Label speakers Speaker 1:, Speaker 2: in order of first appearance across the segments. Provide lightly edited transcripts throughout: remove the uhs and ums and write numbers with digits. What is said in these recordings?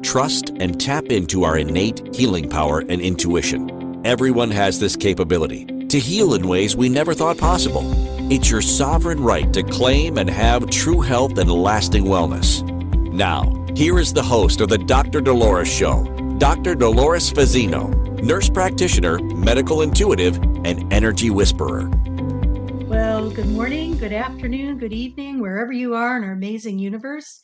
Speaker 1: trust, and tap into our innate healing power and intuition. Everyone has this capability to heal in ways we never thought possible. It's your sovereign right to claim and have true health and lasting wellness. Now, here is the host of the Dr. Dolores Show, Dr. Dolores Fazzino, nurse practitioner, medical intuitive, and energy whisperer.
Speaker 2: Well, good morning, good afternoon, good evening, wherever you are in our amazing universe.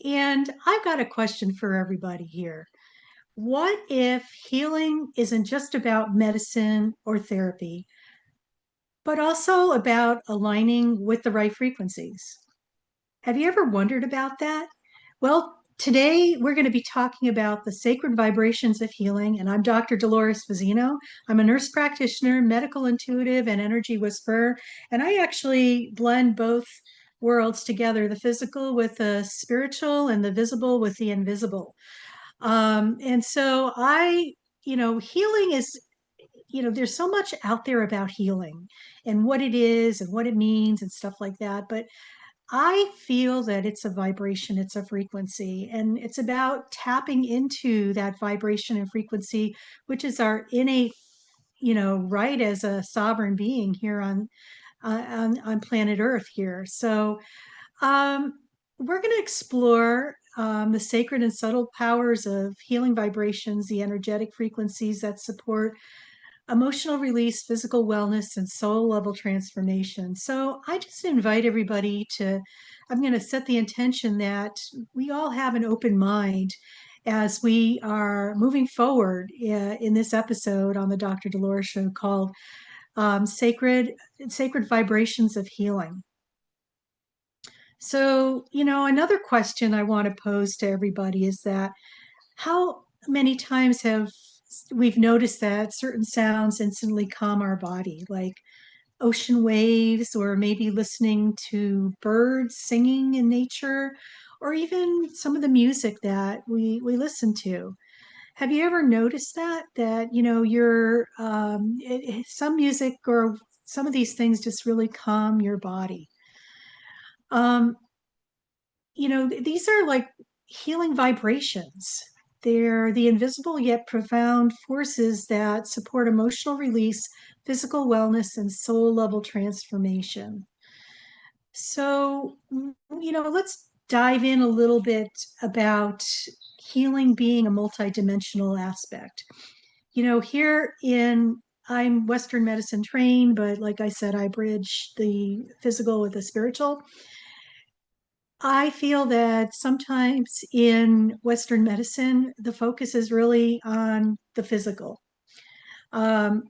Speaker 2: And I've got a question for everybody here. What if healing isn't just about medicine or therapy, but also about aligning with the right frequencies? Have you ever wondered about that? Well, today we're going to be talking about the sacred vibrations of healing, and I'm Dr. Dolores Fazzino. I'm a nurse practitioner, medical intuitive, and energy whisperer, and I actually blend both worlds together, the physical with the spiritual and the visible with the invisible. And so healing is, there's so much out there about healing and what it is and what it means and stuff like that. But I feel that it's a vibration, it's a frequency, and it's about tapping into that vibration and frequency, which is our innate, right as a sovereign being here on planet Earth here. So um, we're going to explore the sacred and subtle powers of healing vibrations, the energetic frequencies that support emotional release, physical wellness, and soul level transformation. So I just invite everybody to, I'm going to set the intention that we all have an open mind as we are moving forward in this episode on the Dr. Dolores Show called Sacred Vibrations of Healing. So, another question I want to pose to everybody is that how many times have we've noticed that certain sounds instantly calm our body, like ocean waves, or maybe listening to birds singing in nature, or even some of the music that we listen to. Have you ever noticed that your some music or some of these things just really calm your body? Um, these are like healing vibrations. They're the invisible yet profound forces that support emotional release, physical wellness, and soul level transformation. So, let's dive in a little bit about healing being a multidimensional aspect. Here in I'm Western medicine trained, but like I said, I bridge the physical with the spiritual. I feel that sometimes in Western medicine, the focus is really on the physical. Um,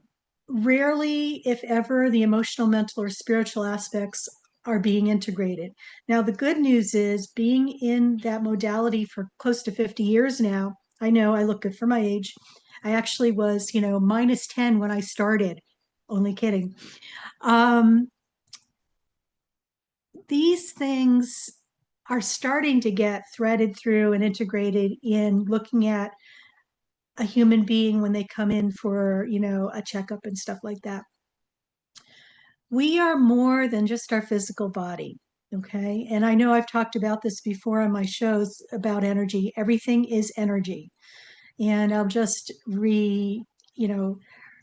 Speaker 2: Rarely, if ever, the emotional, mental, or spiritual aspects are being integrated. Now, the good news is being in that modality for close to 50 years now, I know I look good for my age. I actually was, minus 10 when I started. Only kidding. Um, these things are starting to get threaded through and integrated in looking at a human being when they come in for, a checkup and stuff like that. We are more than just our physical body. Okay. And I know I've talked about this before on my shows about energy. Everything is energy. And I'll just you know,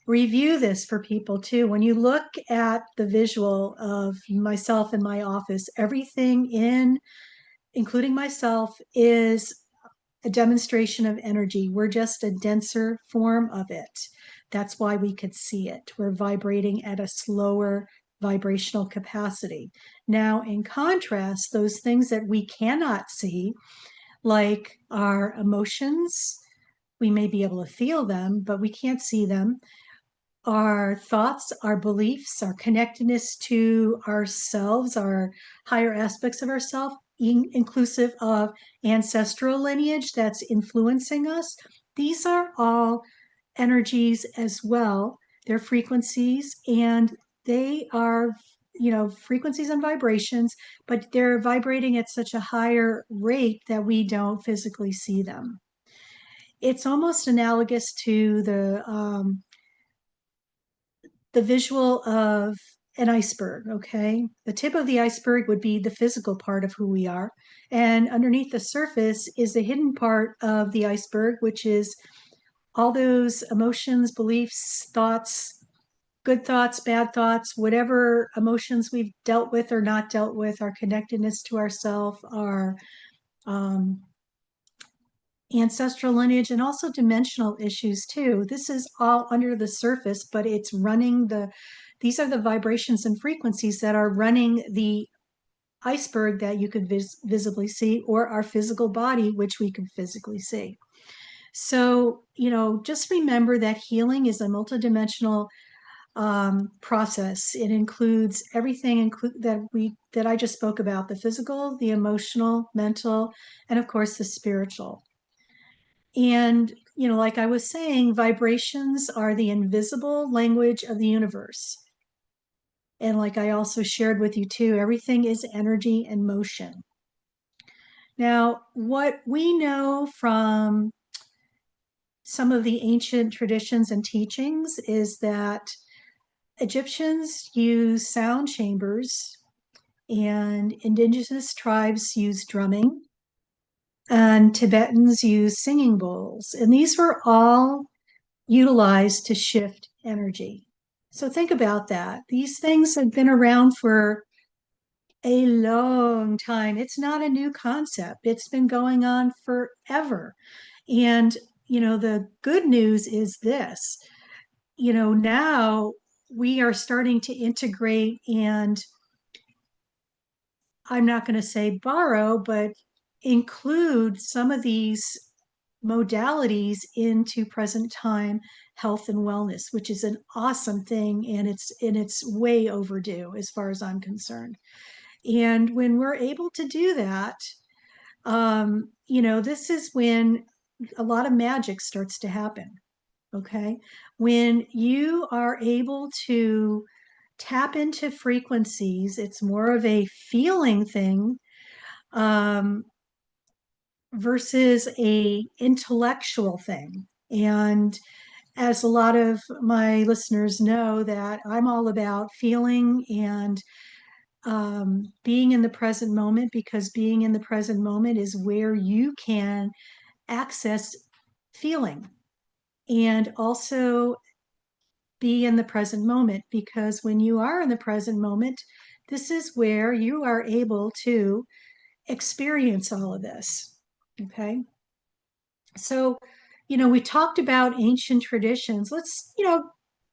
Speaker 2: review this for people too. When you look at the visual of myself in my office, everything including myself, is a demonstration of energy. We're just a denser form of it. That's why we could see it. We're vibrating at a slower vibrational capacity. Now, in contrast, those things that we cannot see, like our emotions, we may be able to feel them, but we can't see them. Our thoughts, our beliefs, our connectedness to ourselves, our higher aspects of ourselves, inclusive of ancestral lineage that's influencing us. These are all energies as well. They're frequencies, and they are, frequencies and vibrations, but they're vibrating at such a higher rate that we don't physically see them. It's almost analogous to the visual of an iceberg, okay? The tip of the iceberg would be the physical part of who we are. And underneath the surface is the hidden part of the iceberg, which is all those emotions, beliefs, thoughts, good thoughts, bad thoughts, whatever emotions we've dealt with or not dealt with, our connectedness to ourself, our um, ancestral lineage, and also dimensional issues too. This is all under the surface, but it's running these are the vibrations and frequencies that are running the iceberg that you could visibly see, or our physical body, which we can physically see. So, just remember that healing is a multidimensional process. It includes everything that I just spoke about: the physical, the emotional, mental, and of course the spiritual. And, like I was saying, vibrations are the invisible language of the universe. And like I also shared with you too, everything is energy and motion. Now, what we know from some of the ancient traditions and teachings is that Egyptians use sound chambers, and indigenous tribes use drumming, and Tibetans use singing bowls. And these were all utilized to shift energy. So think about that. These things have been around for a long time. It's not a new concept. It's been going on forever. And, the good news is this, now we are starting to integrate, and I'm not going to say borrow, but include some of these modalities into present time health and wellness, which is an awesome thing, and it's way overdue as far as I'm concerned. And when we're able to do that, this is when a lot of magic starts to happen. Okay. When you are able to tap into frequencies, it's more of a feeling thing, um, versus a intellectual thing. And as a lot of my listeners know, that I'm all about feeling and being in the present moment, because being in the present moment is where you can access feeling, and also be in the present moment, because when you are in the present moment, this is where you are able to experience all of this. Okay. So, we talked about ancient traditions. Let's,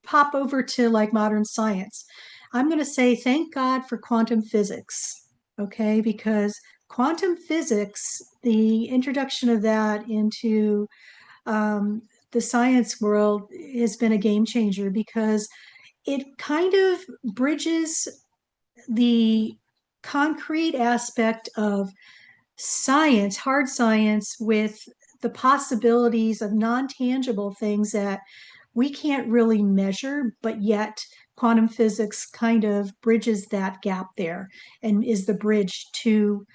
Speaker 2: pop over to like modern science. I'm going to say thank God for quantum physics. Okay. Because quantum physics, the introduction of that into um, the science world, has been a game changer, because it kind of bridges the concrete aspect of science, hard science, with the possibilities of non-tangible things that we can't really measure, but yet quantum physics kind of bridges that gap there, and is the bridge to,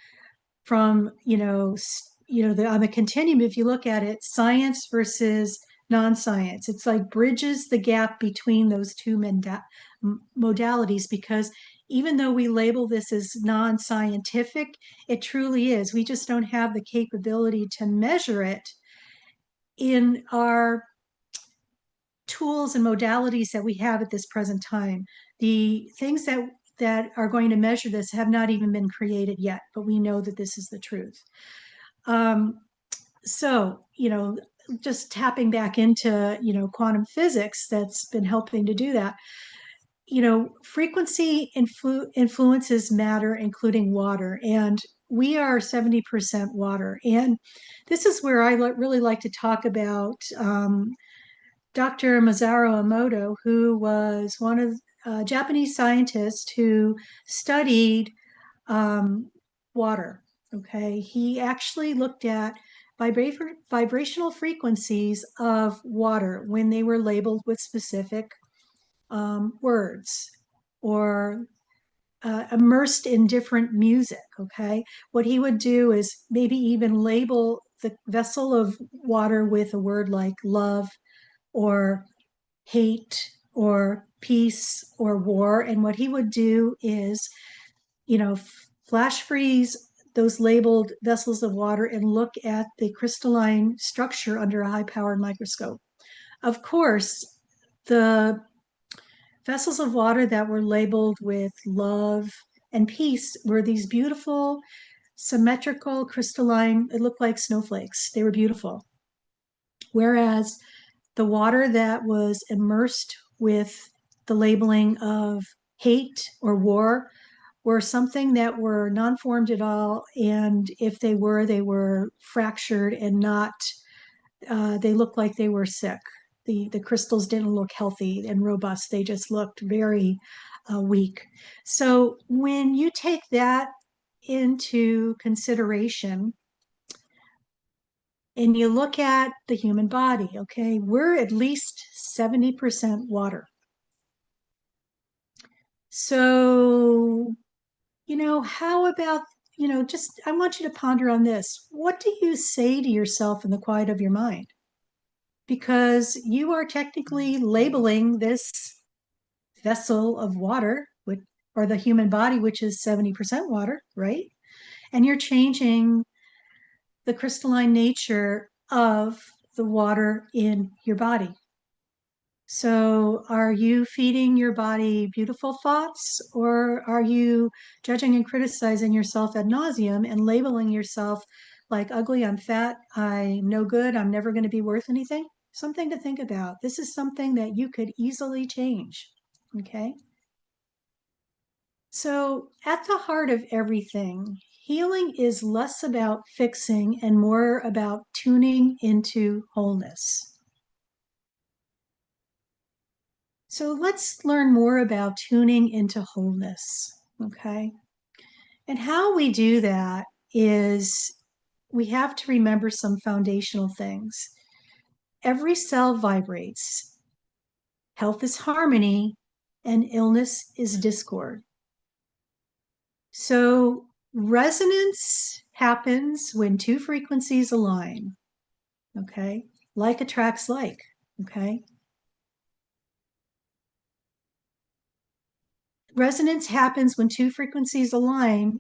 Speaker 2: from, on the continuum, if you look at it, science versus non-science. It's like bridges the gap between those two modalities, because even though we label this as non-scientific, it truly is. We just don't have the capability to measure it in our tools and modalities that we have at this present time. The things that are going to measure this have not even been created yet, but we know that this is the truth. Um, so, just tapping back into, quantum physics, that's been helping to do that. Frequency influences matter, including water, and we are 70% water. And this is where I really like to talk about Dr. Masaru Emoto, who was one of Japanese scientists who studied um, water. Okay, he actually looked at vibrational frequencies of water when they were labeled with specific words, or immersed in different music. Okay, what he would do is maybe even label the vessel of water with a word like love, or hate, or peace or war. And what he would do is, flash freeze those labeled vessels of water and look at the crystalline structure under a high-powered microscope. Of course, the vessels of water that were labeled with love and peace were these beautiful, symmetrical, crystalline, it looked like snowflakes. They were beautiful. Whereas the water that was immersed with the labeling of hate or war were something that were non-formed at all. And if they were fractured and not, they looked like they were sick. The crystals didn't look healthy and robust. They just looked very weak. So when you take that into consideration and you look at the human body, okay, we're at least 70% water. So, how about, just I want you to ponder on this. What do you say to yourself in the quiet of your mind? Because you are technically labeling this vessel of water, or the human body, which is 70% water, right? And you're changing the crystalline nature of the water in your body. So are you feeding your body beautiful thoughts, or are you judging and criticizing yourself ad nauseum and labeling yourself like ugly, I'm fat, I'm no good, I'm never going to be worth anything? Something to think about. This is something that you could easily change. Okay. So at the heart of everything, healing is less about fixing and more about tuning into wholeness. So let's learn more about tuning into wholeness, okay? And how we do that is we have to remember some foundational things. Every cell vibrates. Health is harmony, and illness is discord. So resonance happens when two frequencies align, okay? Like attracts like, okay? Resonance happens when two frequencies align.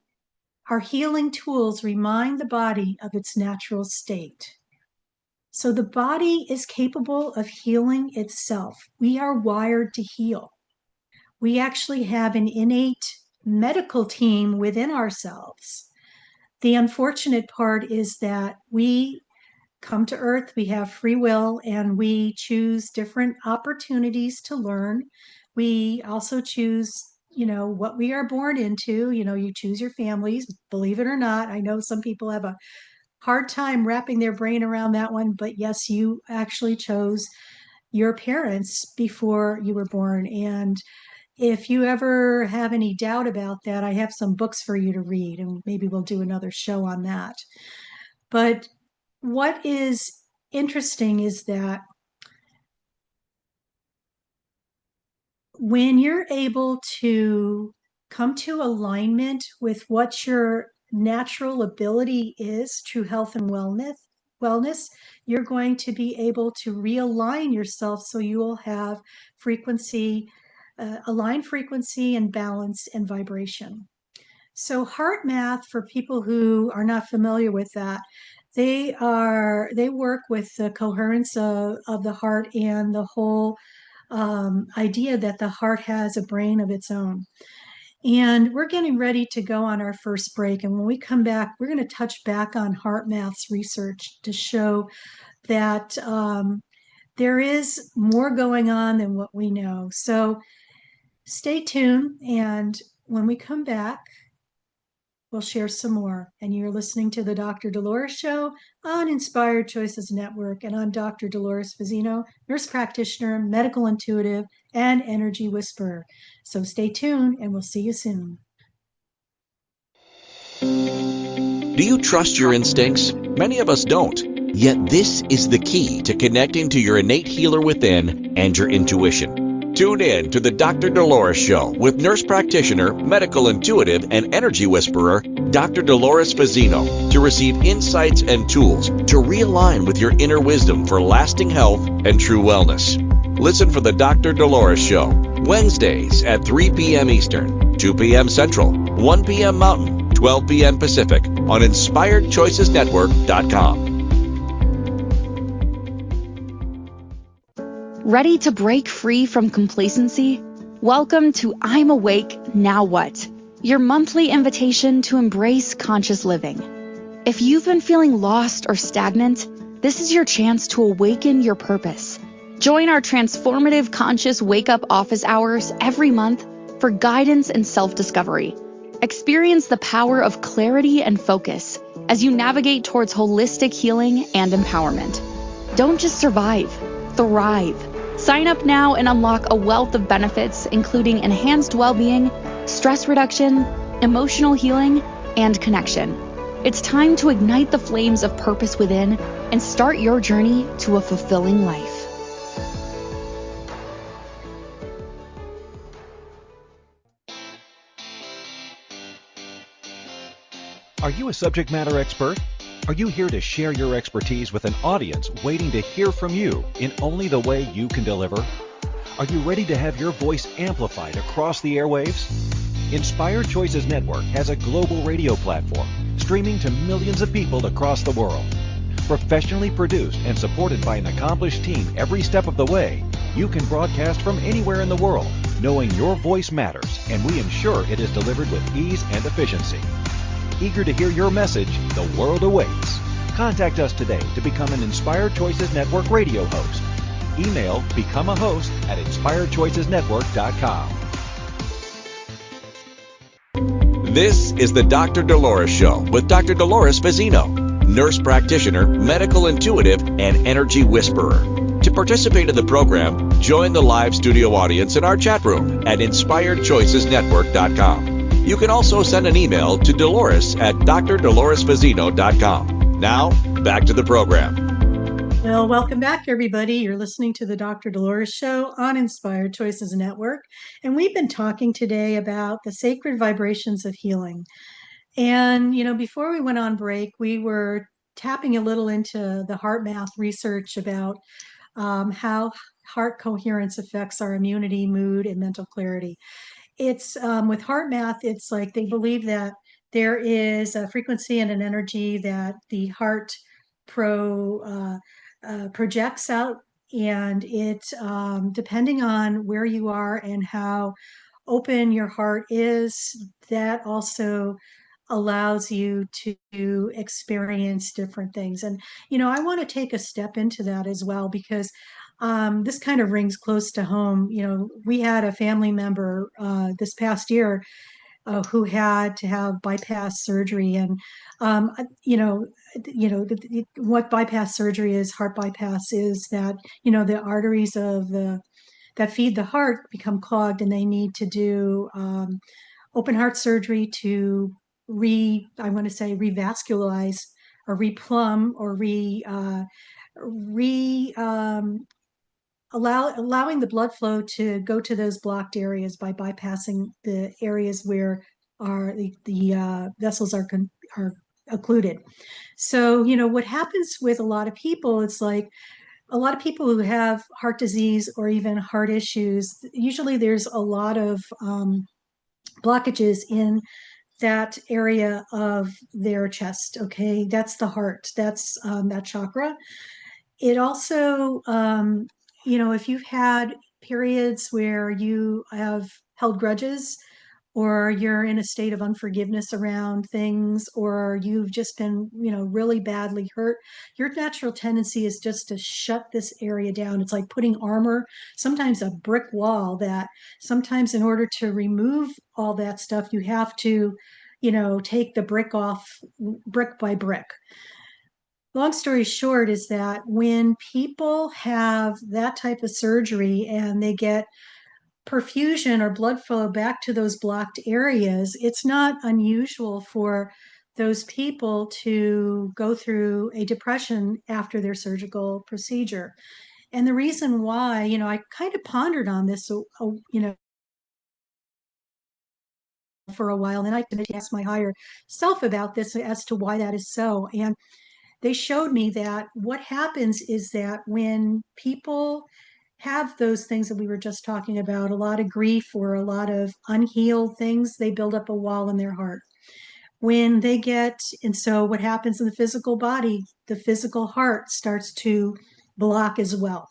Speaker 2: Our healing tools remind the body of its natural state. So the body is capable of healing itself. We are wired to heal. We actually have an innate medical team within ourselves. The unfortunate part is that we come to Earth, we have free will, and we choose different opportunities to learn. We also choose, what we are born into. You choose your families, believe it or not. I know some people have a hard time wrapping their brain around that one, but yes, you actually chose your parents before you were born. And if you ever have any doubt about that, I have some books for you to read, and maybe we'll do another show on that. But what is interesting is that when you're able to come to alignment with what your natural ability is, true health and wellness, you're going to be able to realign yourself so you will have frequency, aligned frequency and balance and vibration. So heart math, for people who are not familiar with that, they work with the coherence of the heart and the whole idea that the heart has a brain of its own. And we're getting ready to go on our first break. And when we come back, we're going to touch back on heart math's research to show that there is more going on than what we know. So stay tuned. And when we come back, we'll share some more. And you're listening to the Dr. Dolores Show on Inspired Choices Network. And I'm Dr. Dolores Fazzino, nurse practitioner, medical intuitive, and energy whisperer. So stay tuned and we'll see you soon.
Speaker 1: Do you trust your instincts? Many of us don't. Yet this is the key to connecting to your innate healer within and your intuition. Tune in to the Dr. Dolores Show with nurse practitioner, medical intuitive, and energy whisperer, Dr. Dolores Fazzino, to receive insights and tools to realign with your inner wisdom for lasting health and true wellness. Listen for the Dr. Dolores Show, Wednesdays at 3 p.m. Eastern, 2 p.m. Central, 1 p.m. Mountain, 12 p.m. Pacific on InspiredChoicesNetwork.com.
Speaker 3: Ready to break free from complacency? Welcome to I'm Awake, Now What? Your monthly invitation to embrace conscious living. If you've been feeling lost or stagnant, this is your chance to awaken your purpose. Join our transformative conscious wake-up office hours every month for guidance and self-discovery. Experience the power of clarity and focus as you navigate towards holistic healing and empowerment. Don't just survive, thrive. Sign up now and unlock a wealth of benefits, including enhanced well-being, stress reduction, emotional healing, and connection. It's time to ignite the flames of purpose within and start your journey to a fulfilling life.
Speaker 4: Are you a subject matter expert? Are you here to share your expertise with an audience waiting to hear from you in only the way you can deliver? Are you ready to have your voice amplified across the airwaves? Inspired Choices Network has a global radio platform streaming to millions of people across the world. Professionally produced and supported by an accomplished team every step of the way, you can broadcast from anywhere in the world, knowing your voice matters, and we ensure it is delivered with ease and efficiency. Eager to hear your message, the world awaits. Contact us today to become an Inspired Choices Network radio host. Email become a host at inspiredchoicesnetwork.com.
Speaker 1: This is the Dr. Dolores Show with Dr. Dolores Fazzino, nurse practitioner, medical intuitive, and energy whisperer. To participate in the program, join the live studio audience in our chat room at inspiredchoicesnetwork.com. You can also send an email to Dolores at drdoloresfazzino.com. Now, back to the program.
Speaker 2: Well, welcome back, everybody. You're listening to the Dr. Dolores Show on Inspired Choices Network. And we've been talking today about the sacred vibrations of healing. And, before we went on break, we were tapping a little into the heart math research about how heart coherence affects our immunity, mood, and mental clarity. It's with heart math, it's like they believe that there is a frequency and an energy that the heart projects out, and it depending on where you are and how open your heart is, that also allows you to experience different things. And I want to take a step into that as well, because this kind of rings close to home. We had a family member this past year who had to have bypass surgery, and what bypass surgery is, heart bypass, is that the arteries of the that feed the heart become clogged, and they need to do open heart surgery to I want to say revascularize or replumb or allowing the blood flow to go to those blocked areas by bypassing the areas where the vessels are occluded. So, what happens with a lot of people, it's like a lot of people who have heart disease or even heart issues, usually there's a lot of blockages in that area of their chest. Okay, that's the heart. That's that chakra. It also, if you've had periods where you have held grudges, or you're in a state of unforgiveness around things, or you've just been, really badly hurt, your natural tendency is just to shut this area down. It's like putting armor, sometimes a brick wall, that sometimes in order to remove all that stuff, you have to, take the brick off brick by brick. Long story short is that when people have that type of surgery and they get perfusion or blood flow back to those blocked areas, it's not unusual for those people to go through a depression after their surgical procedure. And the reason why, I kind of pondered on this, for a while, and I can ask my higher self about this as to why that is so. And they showed me that what happens is that when people have those things that we were just talking about, a lot of grief or a lot of unhealed things, they build up a wall in their heart. And so what happens in the physical body, the physical heart starts to block as well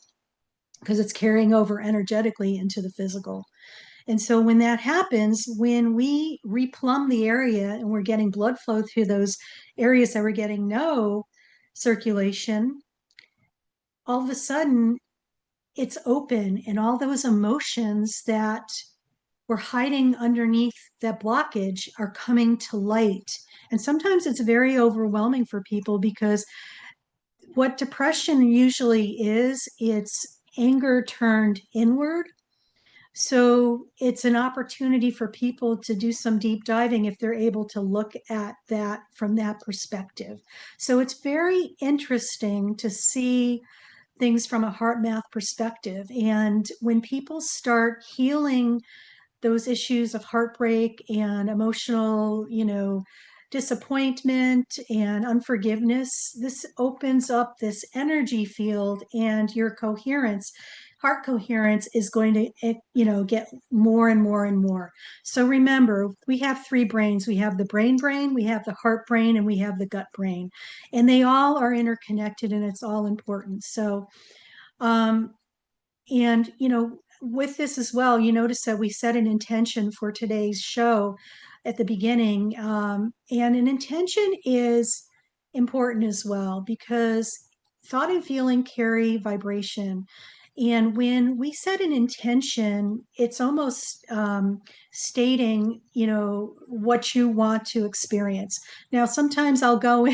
Speaker 2: because it's carrying over energetically into the physical. And so when that happens, when we replumb the area and we're getting blood flow through those areas that we're getting no circulation, all of a sudden it's open and all those emotions that were hiding underneath that blockage are coming to light. And sometimes it's very overwhelming for people because what depression usually is, it's anger turned inward. So it's an opportunity for people to do some deep diving if they're able to look at that from that perspective. So it's very interesting to see things from a heart math perspective. And when people start healing those issues of heartbreak and emotional, disappointment and unforgiveness, this opens up this energy field, and your coherence, heart coherence, is going to, get more and more and more. So remember, we have three brains. We have the brain, we have the heart brain, and we have the gut brain, and they all are interconnected, and it's all important. So, and, with this as well, you notice that we set an intention for today's show at the beginning. And an intention is important as well because thought and feeling carry vibration. And when we set an intention, it's almost stating, what you want to experience. Now, sometimes I'll go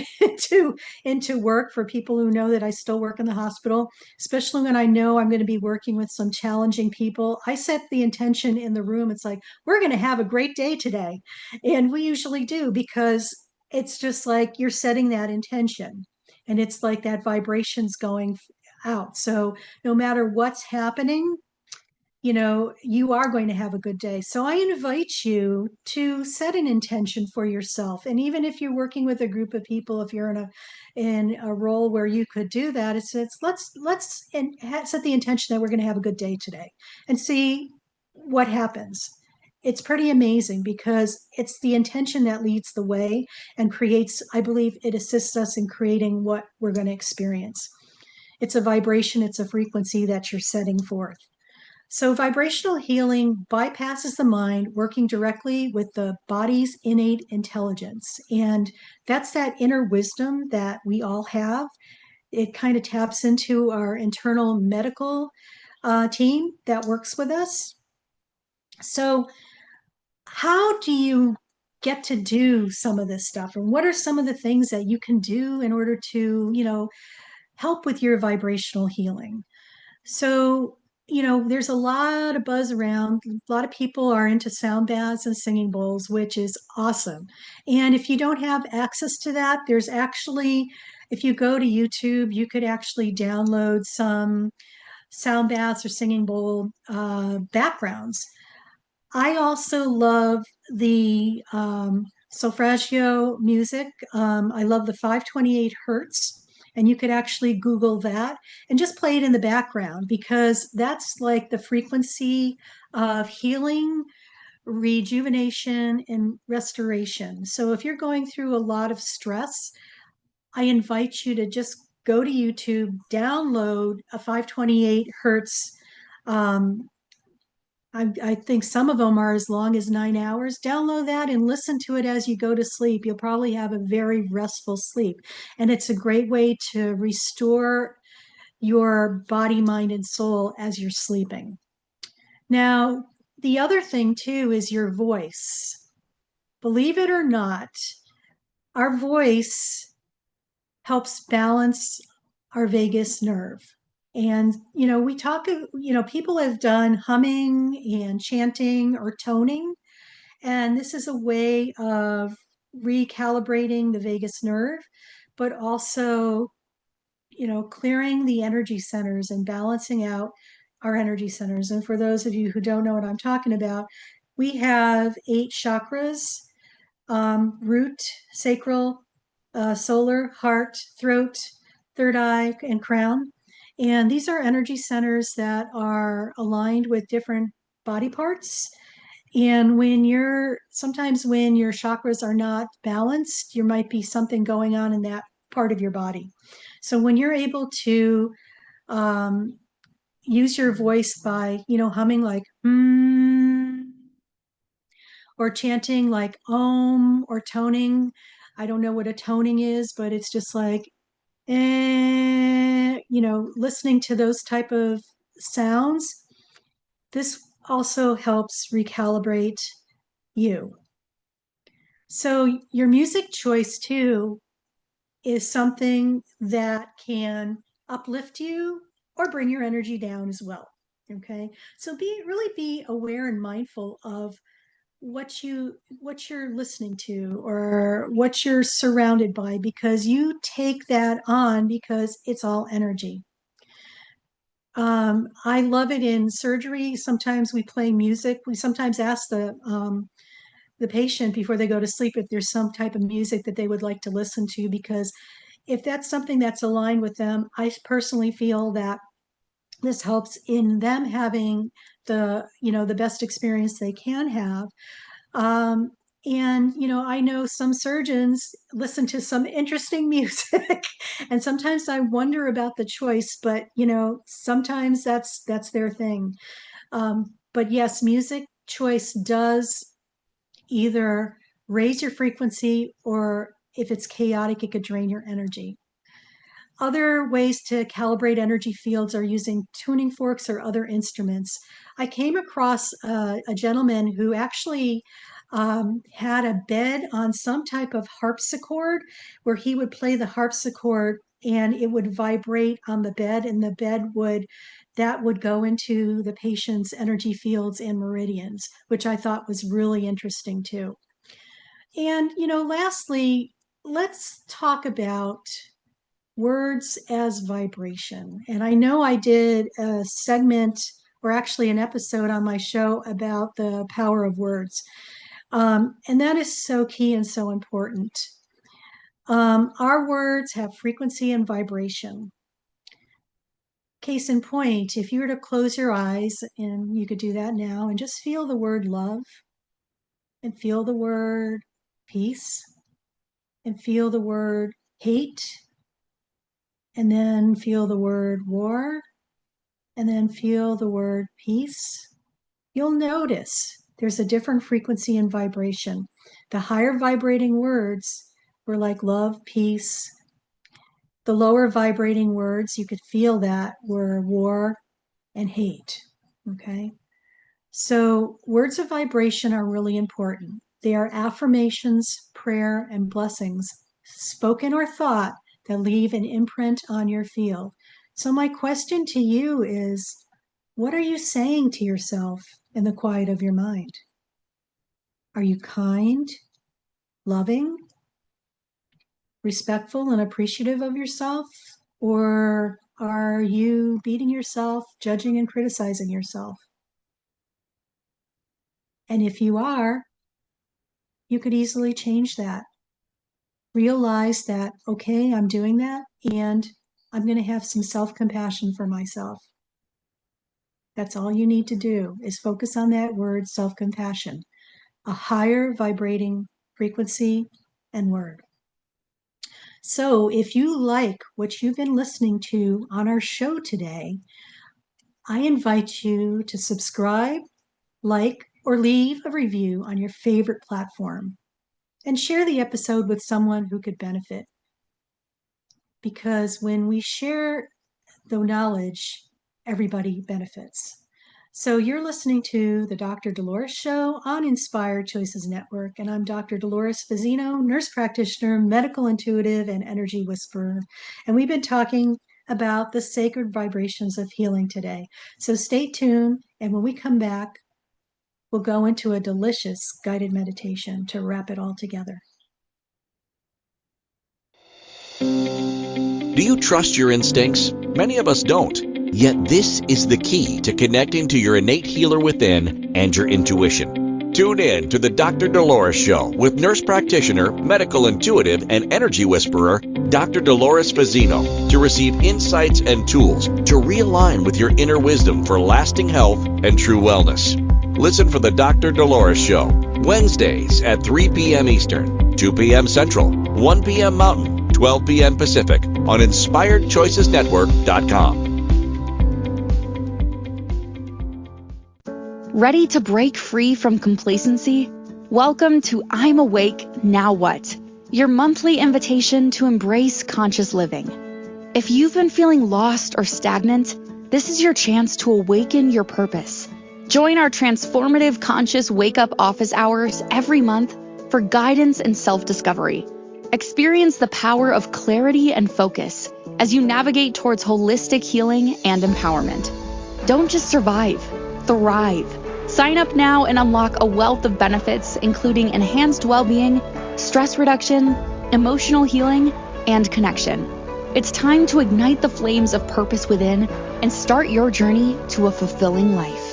Speaker 2: into work for people who know that I still work in the hospital, especially when I know I'm going to be working with some challenging people. I set the intention in the room. It's like, we're going to have a great day today. And we usually do because it's just like you're setting that intention. And it's like that vibration's going out. So no matter what's happening, you are going to have a good day. So I invite you to set an intention for yourself. And even if you're working with a group of people, if you're in a role where you could do that, it's let's set the intention that we're going to have a good day today and see what happens. It's pretty amazing because it's the intention that leads the way and creates, I believe it assists us in creating what we're going to experience. It's a vibration, it's a frequency that you're setting forth. So, vibrational healing bypasses the mind, working directly with the body's innate intelligence. And that's that inner wisdom that we all have. It kind of taps into our internal medical team that works with us. So, how do you get to do some of this stuff? And what are some of the things that you can do in order to, help with your vibrational healing? So, there's a lot of buzz around. A lot of people are into sound baths and singing bowls, which is awesome. And if you don't have access to that, there's actually, if you go to YouTube, you could actually download some sound baths or singing bowl backgrounds. I also love the solfeggio music. I love the 528 hertz. And you could actually Google that and just play it in the background because that's like the frequency of healing, rejuvenation, and restoration. So if you're going through a lot of stress, I invite you to just go to YouTube, download a 528 hertz I think some of them are as long as 9 hours. Download that and listen to it as you go to sleep. You'll probably have a very restful sleep. And it's a great way to restore your body, mind, and soul as you're sleeping. Now, the other thing too is your voice. Believe it or not, our voice helps balance our vagus nerve. And, we talk, people have done humming and chanting or toning. And this is a way of recalibrating the vagus nerve, but also, clearing the energy centers and balancing out our energy centers. And for those of you who don't know what I'm talking about, we have 8 chakras: root, sacral, solar, heart, throat, third eye, and crown. And these are energy centers that are aligned with different body parts. And sometimes when your chakras are not balanced, there might be something going on in that part of your body. So when you're able to um, use your voice by, humming like, or chanting like om, or toning. I don't know what a toning is, but it's just like, listening to those type of sounds. This also helps recalibrate you. So your music choice too is something that can uplift you or bring your energy down as well. Okay. So really be aware and mindful of what you're listening to or what you're surrounded by, because you take that on because it's all energy. I love it in surgery. Sometimes we play music. We sometimes ask the patient before they go to sleep if there's some type of music that they would like to listen to, because if that's something that's aligned with them, I personally feel that this helps in them having the best experience they can have. Um, and I know some surgeons listen to some interesting music, and sometimes I wonder about the choice, but sometimes that's their thing. But yes, music choice does either raise your frequency, or if it's chaotic, it could drain your energy. Other ways to calibrate energy fields are using tuning forks or other instruments. I came across a gentleman who actually had a bed on some type of harpsichord, where he would play the harpsichord and it would vibrate on the bed, and the bed would go into the patient's energy fields and meridians, which I thought was really interesting too. And lastly, let's talk about words as vibration. And I know I did a segment, or actually an episode on my show, about the power of words. And that is so key and so important. Our words have frequency and vibration. Case in point, if you were to close your eyes, and you could do that now, and just feel the word love, and feel the word peace, and feel the word hate, and then feel the word war, and then feel the word peace, you'll notice there's a different frequency and vibration. The higher vibrating words were like love, peace. The lower vibrating words, you could feel that, were war and hate. Okay. So words of vibration are really important. They are affirmations, prayer, and blessings, spoken or thought, that leave an imprint on your field. So my question to you is, what are you saying to yourself in the quiet of your mind? Are you kind, loving, respectful, and appreciative of yourself? Or are you beating yourself, judging and criticizing yourself? And if you are, you could easily change that. Realize that, okay, I'm doing that, and I'm going to have some self-compassion for myself. That's all you need to do, is focus on that word, self-compassion, a higher vibrating frequency and word. So if you like what you've been listening to on our show today, I invite you to subscribe, like, or leave a review on your favorite platform, and share the episode with someone who could benefit. Because when we share the knowledge, everybody benefits. So you're listening to the Dr. Dolores Show on Inspired Choices Network, and I'm Dr. Dolores Fazzino, nurse practitioner, medical intuitive, and energy whisperer. And we've been talking about the sacred vibrations of healing today. So stay tuned, and when we come back, we'll go into a delicious guided meditation to wrap it all together.
Speaker 1: Do you trust your instincts? Many of us don't. Yet this is the key to connecting to your innate healer within and your intuition. Tune in to the Dr. Dolores Show with nurse practitioner, medical intuitive, and energy whisperer, Dr. Dolores Fazzino, to receive insights and tools to realign with your inner wisdom for lasting health and true wellness. Listen for the Dr. Dolores Show, Wednesdays at 3 p.m. Eastern, 2 p.m. Central, 1 p.m. Mountain, 12 p.m. Pacific on InspiredChoicesNetwork.com.
Speaker 3: Ready to break free from complacency? Welcome to I'm Awake, Now What? Your monthly invitation to embrace conscious living. If you've been feeling lost or stagnant, this is your chance to awaken your purpose. Join our transformative conscious wake-up office hours every month for guidance and self-discovery. Experience the power of clarity and focus as you navigate towards holistic healing and empowerment. Don't just survive, thrive. Sign up now and unlock a wealth of benefits, including enhanced well-being, stress reduction, emotional healing, and connection. It's time to ignite the flames of purpose within and start your journey to a fulfilling life.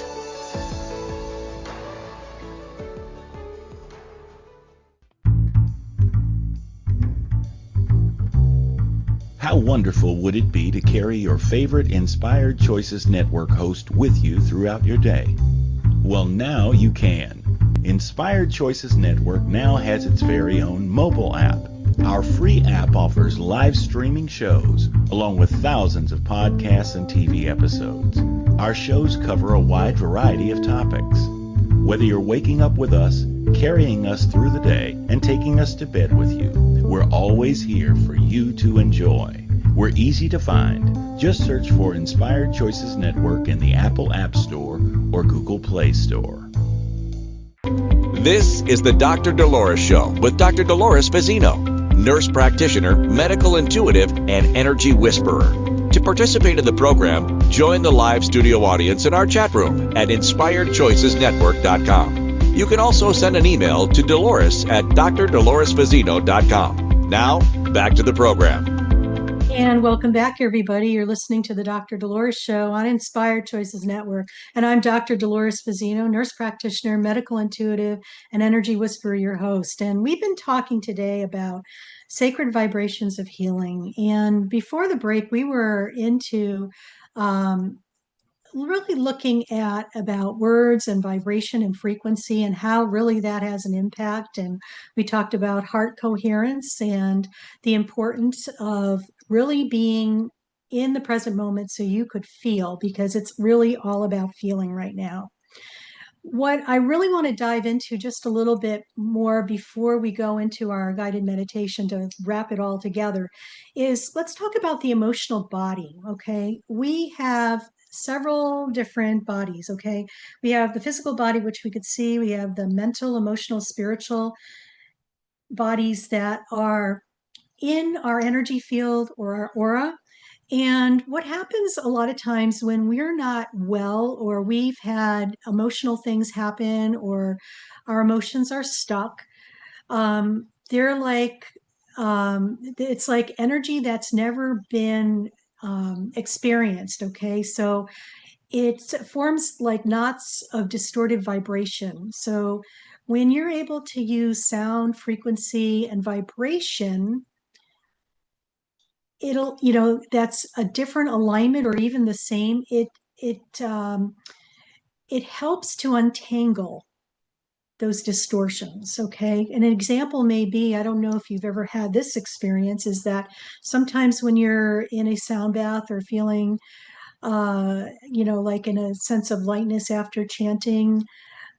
Speaker 5: How wonderful would it be to carry your favorite Inspired Choices Network host with you throughout your day? Well, now you can. Inspired Choices Network now has its very own mobile app. Our free app offers live streaming shows, along with thousands of podcasts and TV episodes. Our shows cover a wide variety of topics. Whether you're waking up with us, carrying us through the day, and taking us to bed with you, we're always here for you to enjoy. We're easy to find. Just search for Inspired Choices Network in the Apple App Store or Google Play Store.
Speaker 1: This is the Dr. Dolores Show with Dr. Dolores Fazzino, nurse practitioner, medical intuitive, and energy whisperer. To participate in the program, join the live studio audience in our chat room at InspiredChoicesNetwork.com. You can also send an email to Dolores at drdoloresfazzino.com. Now, back to the program.
Speaker 2: And welcome back, everybody. You're listening to the Dr. Dolores Show on Inspired Choices Network. And I'm Dr. Dolores Fazzino, nurse practitioner, medical intuitive, and energy whisperer, your host. And we've been talking today about sacred vibrations of healing. And before the break, we were into really looking at about words and vibration and frequency and how really that has an impact. And we talked about heart coherence and the importance of really being in the present moment so you could feel, because it's really all about feeling right now. What I really want to dive into just a little bit more before we go into our guided meditation to wrap it all together is let's talk about the emotional body, okay? We have several different bodies, okay? We have the physical body, which we could see. We have the mental, emotional, spiritual bodies that are in our energy field or our aura. And what happens a lot of times when we're not well, or we've had emotional things happen, or our emotions are stuck, they're like, it's like energy that's never been experienced. Okay. So it forms like knots of distorted vibration. So when you're able to use sound, frequency, and vibration, it'll, that's a different alignment or even the same. It helps to untangle those distortions. Okay. And an example may be, I don't know if you've ever had this experience, is that sometimes when you're in a sound bath or feeling, like in a sense of lightness after chanting,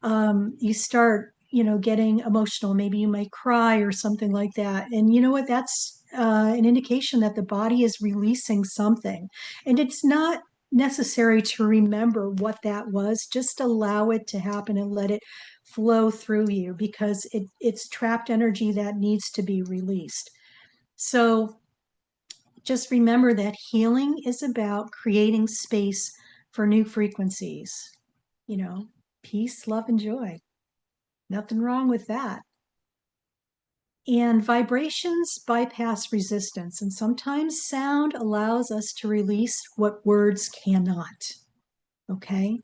Speaker 2: you start, getting emotional. Maybe you might cry or something like that. And you know what? That's an indication that the body is releasing something. And it's not necessary to remember what that was. Just allow it to happen and let it flow through you, because it's trapped energy that needs to be released. So just remember that healing is about creating space for new frequencies, peace, love, and joy. Nothing wrong with that. And vibrations bypass resistance. And sometimes sound allows us to release what words cannot. Okay.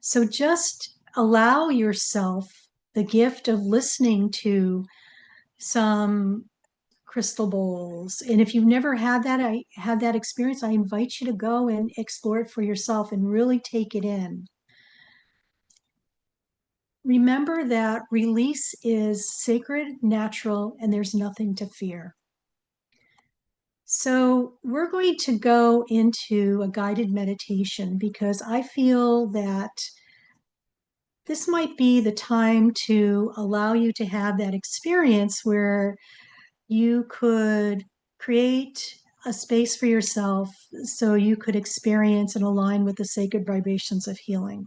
Speaker 2: So just allow yourself the gift of listening to some crystal bowls. And if you've never had that experience, I invite you to go and explore it for yourself and really take it in. Remember that release is sacred, natural, and there's nothing to fear. So we're going to go into a guided meditation because I feel that this might be the time to allow you to have that experience where you could create a space for yourself so you could experience and align with the sacred vibrations of healing.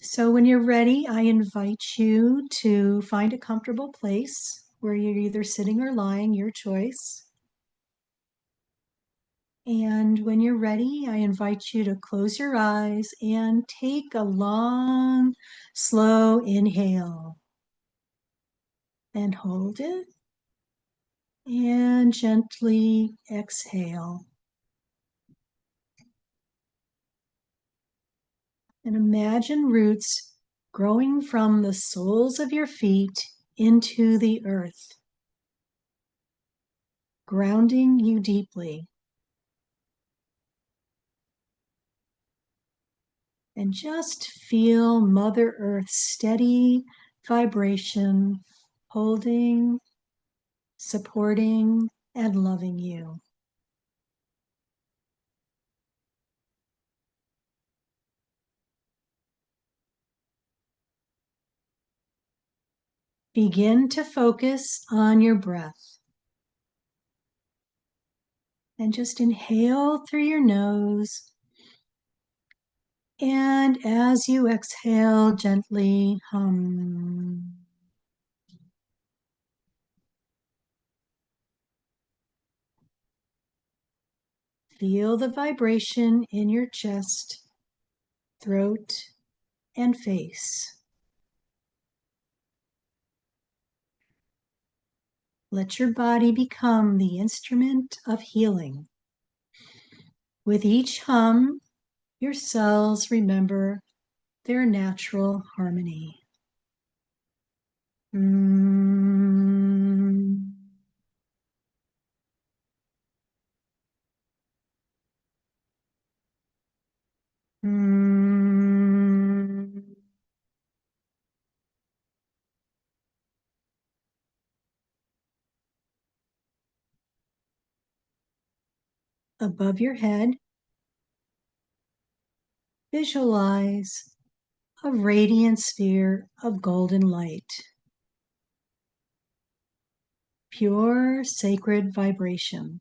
Speaker 2: So when you're ready, I invite you to find a comfortable place where you're either sitting or lying, your choice. And when you're ready, I invite you to close your eyes and take a long, slow inhale and hold it and gently exhale. And imagine roots growing from the soles of your feet into the earth, grounding you deeply. And just feel Mother Earth's steady vibration, holding, supporting, and loving you. Begin to focus on your breath. And just inhale through your nose. And as you exhale, gently hum. Feel the vibration in your chest, throat, and face. Let your body become the instrument of healing. With each hum, your cells remember their natural harmony. Mm. Mm. Above your head, visualize a radiant sphere of golden light, pure sacred vibration.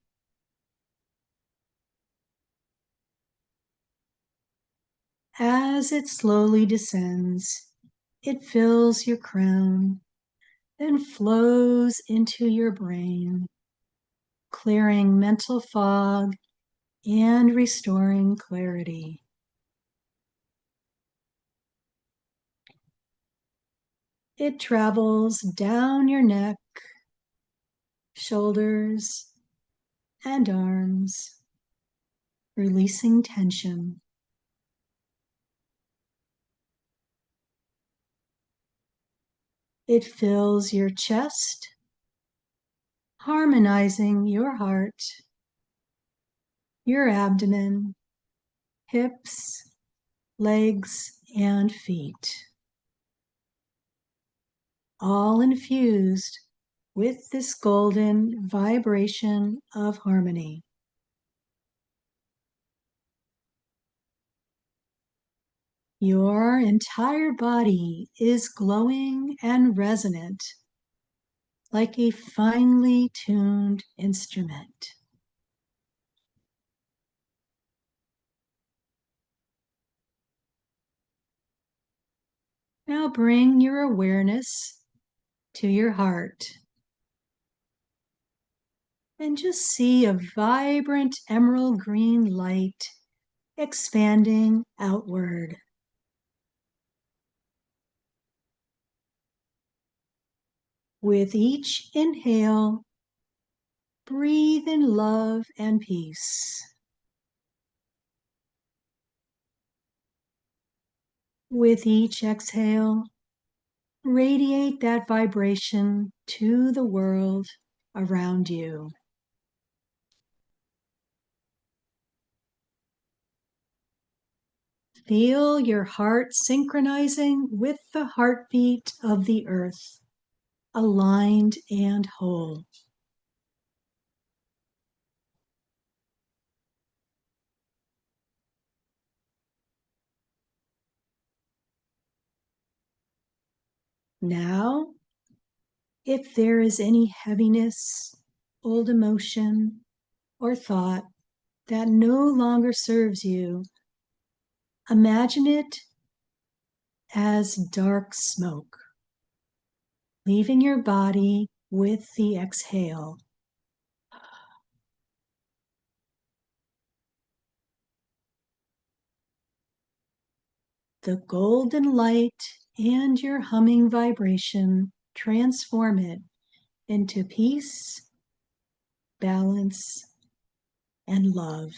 Speaker 2: As it slowly descends, it fills your crown, then flows into your brain, clearing mental fog and restoring clarity. It travels down your neck, shoulders, and arms, releasing tension. It fills your chest, harmonizing your heart, your abdomen, hips, legs, and feet, all infused with this golden vibration of harmony. Your entire body is glowing and resonant like a finely tuned instrument. Now bring your awareness to your heart and just see a vibrant emerald green light expanding outward. With each inhale, breathe in love and peace. With each exhale, Radiate that vibration to the world around you. Feel your heart synchronizing with the heartbeat of the earth, aligned and whole. Now, if there is any heaviness, old emotion, or thought that no longer serves you, imagine it as dark smoke, leaving your body with the exhale. The golden light and your humming vibration transform it into peace, balance, and love.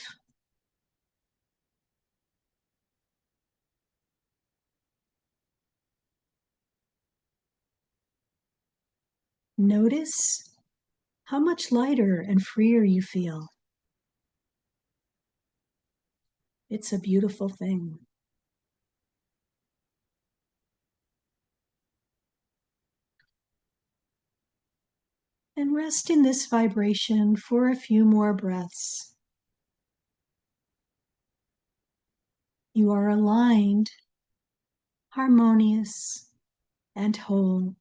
Speaker 2: Notice how much lighter and freer you feel. It's a beautiful thing. And rest in this vibration for a few more breaths. You are aligned, harmonious, and whole.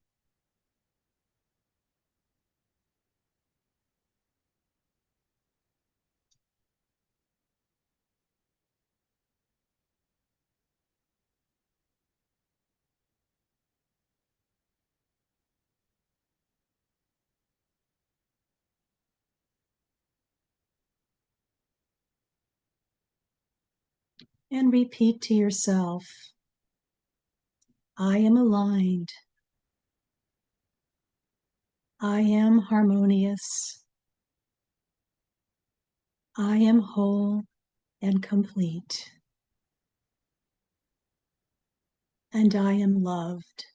Speaker 2: And repeat to yourself, I am aligned. I am harmonious. I am whole and complete. And I am loved.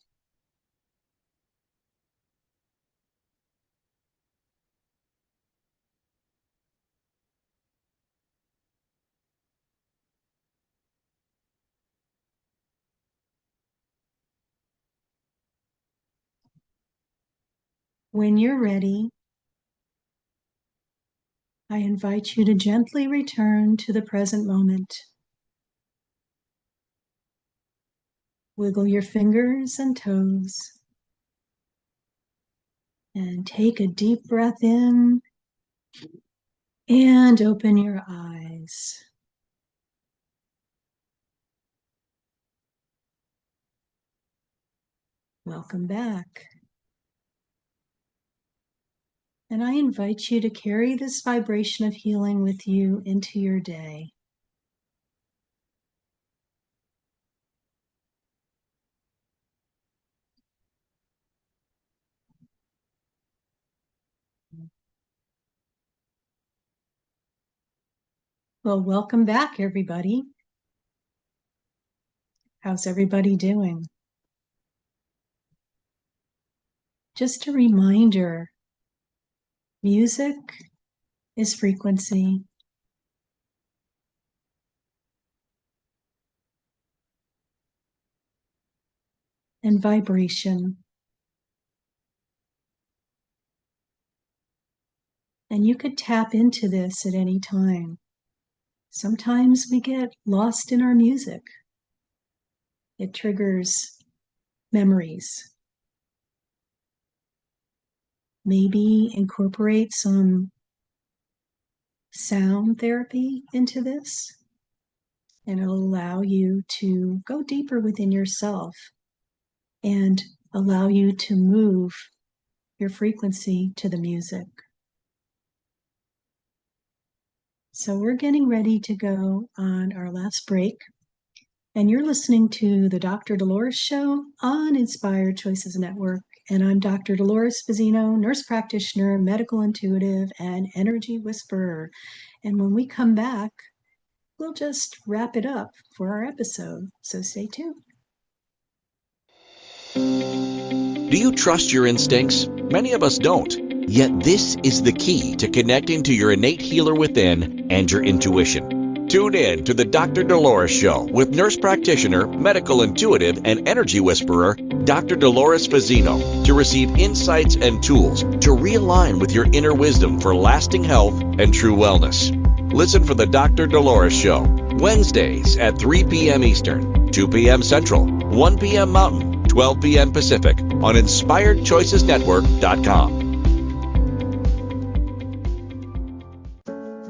Speaker 2: When you're ready, I invite you to gently return to the present moment. Wiggle your fingers and toes. And take a deep breath in and open your eyes. Welcome back. And I invite you to carry this vibration of healing with you into your day. Well, welcome back, everybody. How's everybody doing? Just a reminder, music is frequency. And vibration. And you could tap into this at any time. Sometimes we get lost in our music. It triggers memories. Maybe incorporate some sound therapy into this, and it'll allow you to go deeper within yourself and allow you to move your frequency to the music. So we're getting ready to go on our last break. And you're listening to the Dr. Dolores Show on Inspired Choices Network. And I'm Dr. Dolores Fazzino, nurse practitioner, medical intuitive, and energy whisperer. And when we come back, we'll just wrap it up for our episode. So stay tuned.
Speaker 1: Do you trust your instincts? Many of us don't. Yet this is the key to connecting to your innate healer within and your intuition. Tune in to the Dr. Dolores Show with nurse practitioner, medical intuitive, and energy whisperer, Dr. Dolores Fazzino, to receive insights and tools to realign with your inner wisdom for lasting health and true wellness. Listen for the Dr. Dolores Show, Wednesdays at 3 p.m. Eastern, 2 p.m. Central, 1 p.m. Mountain, 12 p.m. Pacific on InspiredChoicesNetwork.com.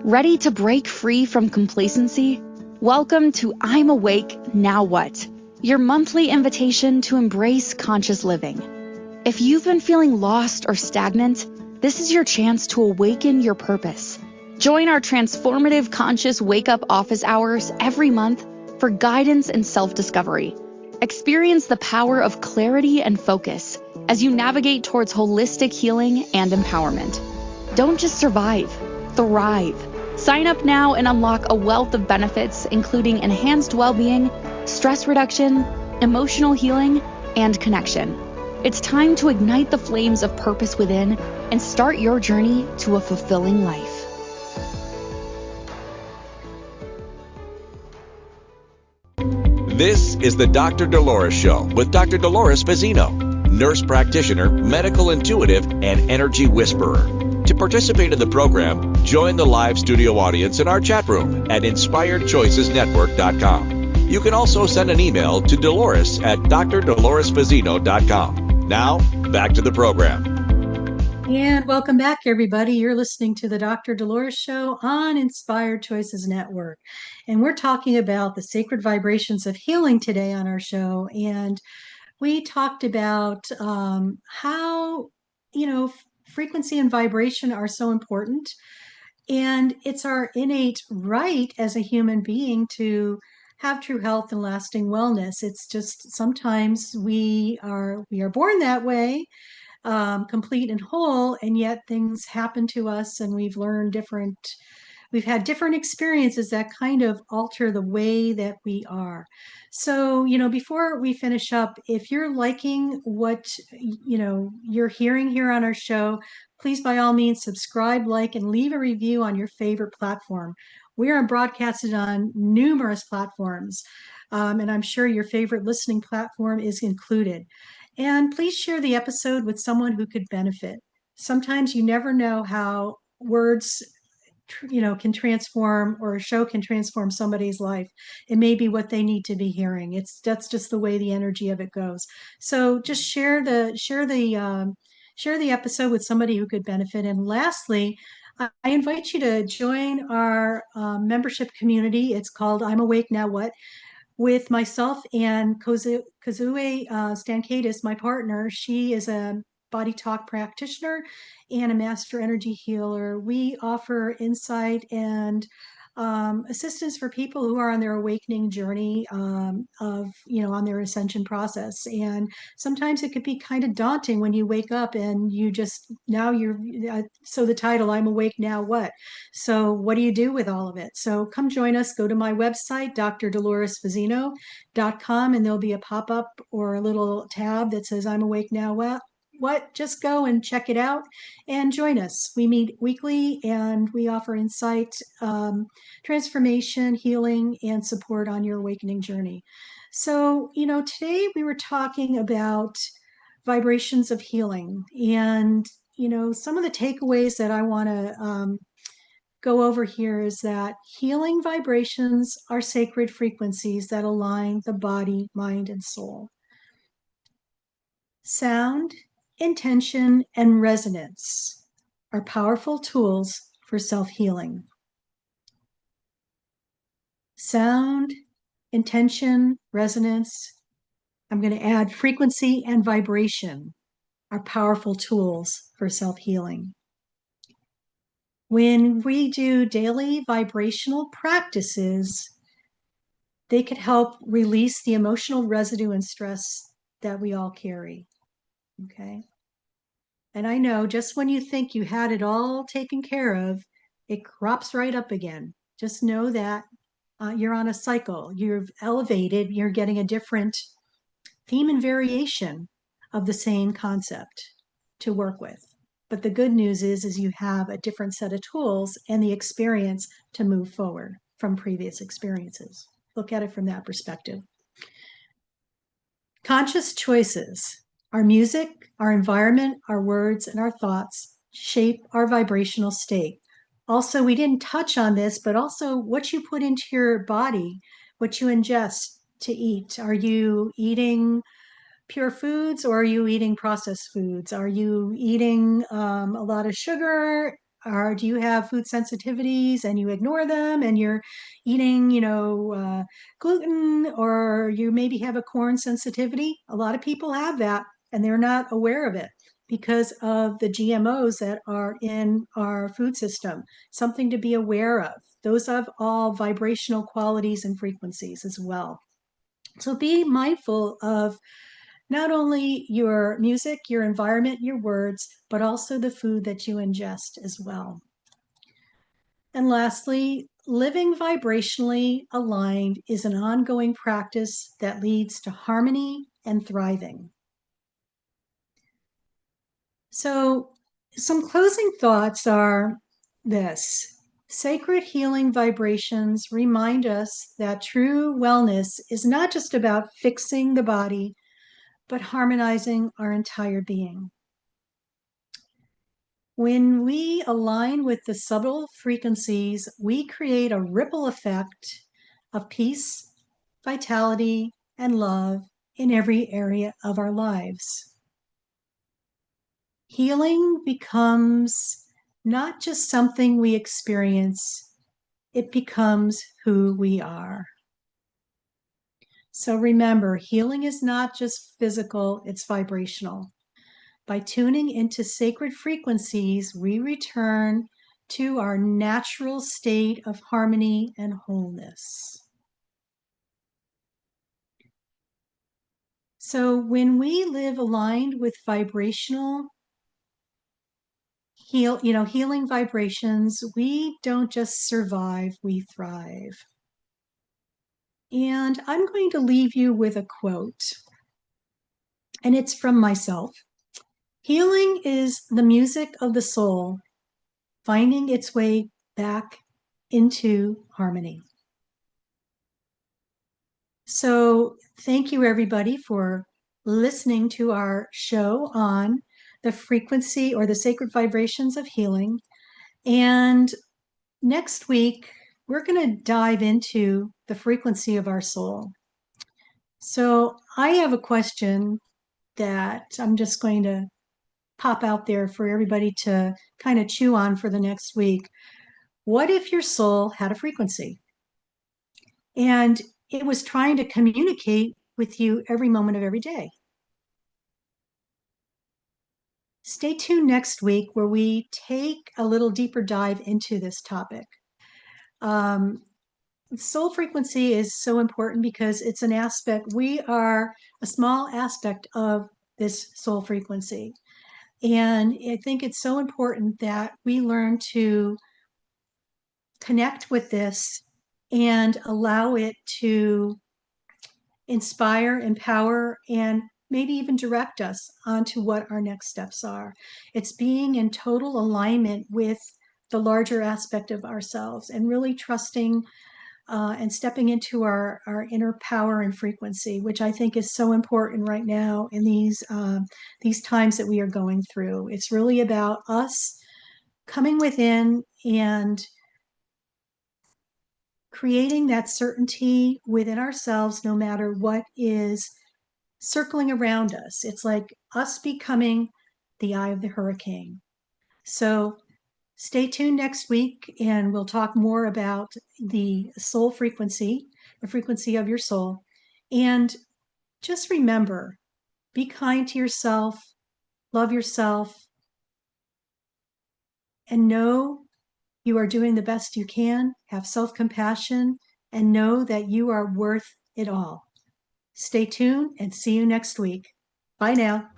Speaker 3: Ready to break free from complacency? Welcome to I'm Awake, Now What? Your monthly invitation to embrace conscious living. If you've been feeling lost or stagnant, this is your chance to awaken your purpose. Join our transformative conscious wake-up office hours every month for guidance and self-discovery. Experience the power of clarity and focus as you navigate towards holistic healing and empowerment. Don't just survive, thrive. Sign up now and unlock a wealth of benefits, including enhanced well-being, stress reduction, emotional healing, and connection. It's time to ignite the flames of purpose within and start your journey to a fulfilling life.
Speaker 1: This is the Dr. Dolores Show with Dr. Dolores Fazzino, nurse practitioner, medical intuitive, and energy whisperer. To participate in the program, join the live studio audience in our chat room at InspiredChoicesNetwork.com. You can also send an email to Dolores at drdoloresfazzino.com. Now, back to the program.
Speaker 2: And welcome back, everybody. You're listening to the Dr. Dolores Show on Inspired Choices Network. And we're talking about the sacred vibrations of healing today on our show. And we talked about how, frequency and vibration are so important. And it's our innate right as a human being to have true health and lasting wellness. It's just sometimes we are born that way, complete and whole, and yet things happen to us and we've had different experiences that kind of alter the way that we are. So, before we finish up, if you're liking what, you're hearing here on our show, please by all means subscribe, like, and leave a review on your favorite platform. We are broadcasted on numerous platforms, and I'm sure your favorite listening platform is included. And please share the episode with someone who could benefit. Sometimes you never know how words can transform, or a show can transform somebody's life. It may be what they need to be hearing. That's just the way the energy of it goes. So just share the episode with somebody who could benefit. And lastly, I invite you to join our membership community. It's called I'm Awake Now What, with myself and Kazue Stankadis, my partner. She is a body talk practitioner and a master energy healer. We offer insight and assistance for people who are on their awakening journey, on their ascension process. And sometimes it could be kind of daunting when you wake up and so the title, I'm Awake Now What? So what do you do with all of it? So come join us. Go to my website, drdoloresfazzino.com, and there'll be a pop-up or a little tab that says I'm Awake Now What? Just go and check it out and join us. We meet weekly and we offer insight, transformation, healing, and support on your awakening journey. So, today we were talking about vibrations of healing, and, some of the takeaways that I want to go over here is that healing vibrations are sacred frequencies that align the body, mind, and soul. Sound, intention, and resonance are powerful tools for self-healing. Sound, intention, resonance, I'm going to add frequency and vibration, are powerful tools for self-healing. When we do daily vibrational practices, they could help release the emotional residue and stress that we all carry. Okay. And I know just when you think you had it all taken care of, it crops right up again. Just know that you're on a cycle. You're elevated. You're getting a different theme and variation of the same concept to work with. But the good news is you have a different set of tools and the experience to move forward from previous experiences. Look at it from that perspective. Conscious choices. Our music, our environment, our words, and our thoughts shape our vibrational state. Also, we didn't touch on this, but also what you put into your body, what you ingest to eat. Are you eating pure foods or are you eating processed foods? Are you eating a lot of sugar? Or do you have food sensitivities and you ignore them and you're eating, gluten, or you maybe have a corn sensitivity? A lot of people have that and they're not aware of it because of the GMOs that are in our food system. Something to be aware of. Those have all vibrational qualities and frequencies as well. So be mindful of not only your music, your environment, your words, but also the food that you ingest as well. And lastly, living vibrationally aligned is an ongoing practice that leads to harmony and thriving. So, some closing thoughts are this. Sacred healing vibrations remind us that true wellness is not just about fixing the body, but harmonizing our entire being. When we align with the subtle frequencies, we create a ripple effect of peace, vitality, and love in every area of our lives. Healing becomes not just something we experience, it becomes who we are. So remember, healing is not just physical, it's vibrational. By tuning into sacred frequencies, we return to our natural state of harmony and wholeness. So when we live aligned with vibrational healing vibrations, we don't just survive, we thrive. And I'm going to leave you with a quote, and it's from myself. Healing is the music of the soul, finding its way back into harmony. So thank you everybody for listening to our show on the frequency or the sacred vibrations of healing. And next week, we're going to dive into the frequency of our soul. So I have a question that I'm just going to pop out there for everybody to kind of chew on for the next week. What if your soul had a frequency and it was trying to communicate with you every moment of every day? Stay tuned next week where we take a little deeper dive into this topic. Soul frequency is so important because it's an aspect, we are a small aspect of this soul frequency. And I think it's so important that we learn to connect with this and allow it to inspire, empower, and maybe even direct us onto what our next steps are. It's being in total alignment with the larger aspect of ourselves and really trusting and stepping into our inner power and frequency, which I think is so important right now in these times that we are going through. It's really about us coming within and creating that certainty within ourselves, no matter what is circling around us. It's like us becoming the eye of the hurricane. So stay tuned next week and we'll talk more about the soul frequency, the frequency of your soul. And just remember, be kind to yourself, love yourself, and know you are doing the best you can. Have self-compassion and know that you are worth it all. Stay tuned and see you next week. Bye now.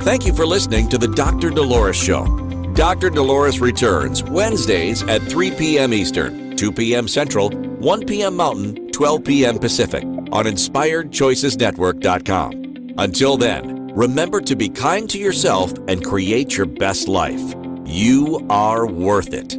Speaker 1: Thank you for listening to the Dr. Dolores Show. Dr. Dolores returns Wednesdays at 3 p.m. Eastern, 2 p.m. Central, 1 p.m. Mountain, 12 p.m. Pacific on InspiredChoicesNetwork.com. Until then, remember to be kind to yourself and create your best life. You are worth it.